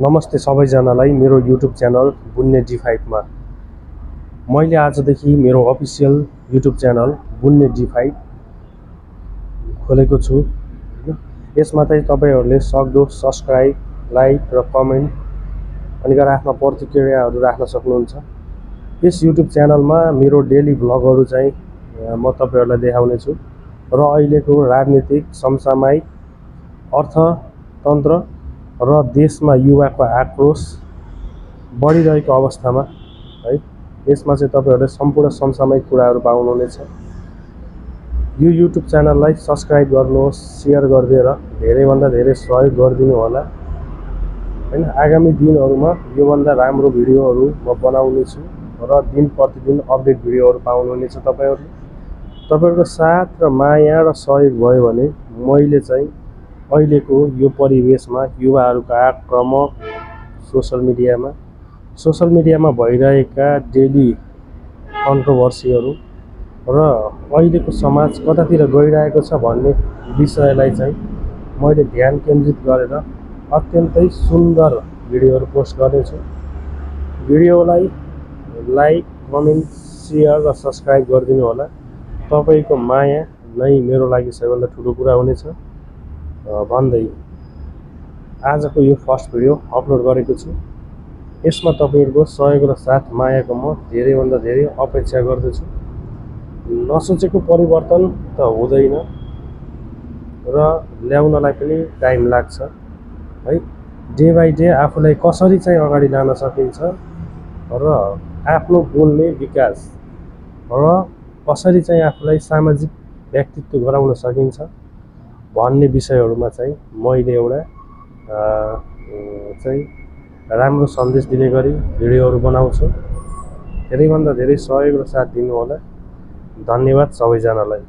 नमस्ते सबैजनालाई मेरो युट्युब च्यानल बुन्ने D5 मा मैले आजदेखि मेरो अफिसियल युट्युब च्यानल बुन्ने D5 खोलेको छु। यसमा चाहिँ तपाईहरुले सक्दो सब्स्क्राइब, लाइक र कमेन्ट अनि आफ्ना प्रतिक्रियाहरू राख्न सक्नुहुन्छ। यस युट्युब च्यानलमा मेरो डेली भ्लगहरू चाहिँ म तपाईहरुलाई देखाउने छु र अहिलेको राजनीतिक, समसामयिक, अर्थतन्त्र र देशमा युवाको आक्रोश बढिरहेको अवस्थामा है यसमा चाहिँ तपाईहरुले सम्पूर्ण समसामयिक कुराहरू पाउनुहुनेछ। यो युट्युब च्यानललाई सब्स्क्राइब गर्नुहोस्, शेयर गरिदिएर धेरै भन्दा धेरै सहयोग गरिदिनु होला हैन। आगामी दिनहरुमा यो भन्दा राम्रो भिडियोहरू म बनाउने छु र दिन प्रतिदिन अपडेट भिडियोहरू पाउनुहुनेछ। तपाईहरुको साथ र माया र सहयोग भयो भने मैले चाहिँ अहिलेको यो परिवेशमा युवाहरुका आक्रामक सोशल मिडियामा भइरहेका डेली कन्ट्रोभर्सीहरू र अहिलेको समाज कतातिर गइरहेको छ भन्ने विषयलाई चाहिँ मैले ध्यान केन्द्रित गरेर अत्यन्तै सुन्दर भिडियोहरू पोस्ट गर्नेछु। भिडियोलाई लाइक, कमेन्ट, शेयर र सब्स्क्राइब गरिदिनु होला। तपाईको माया नै मेरो लागि सबैभन्दा ठूलो कुरा हुनेछ भन्दै आजको यो फर्स्ट भिडियो अपलोड गरेको छु। यसमा तपाईहरुको सहयोग र साथ मायाको म धेरै भन्दा धेरै अपेक्षा गर्दछु। नसोचेको परिवर्तन त हुँदैन र ल्याउनलाई पनि टाइम लाग्छ है। डे बाइ डे आफूलाई कसरी चाहिँ अगाडि लान सकिन्छ र आफ्नो बोल्ने विकास र कसरी चाहिँ आफूलाई सामाजिक व्यक्तित्व गराउन सकिन्छ भन्ने विषयहरुमा चाहिँ मैले एउटा चाहिँ राम्रो सन्देश दिने गरी भिडियोहरू बनाउँछु। धेरै भन्दा धेरै सहयोग र साथ दिनु होला। धन्यवाद सबैजनालाई।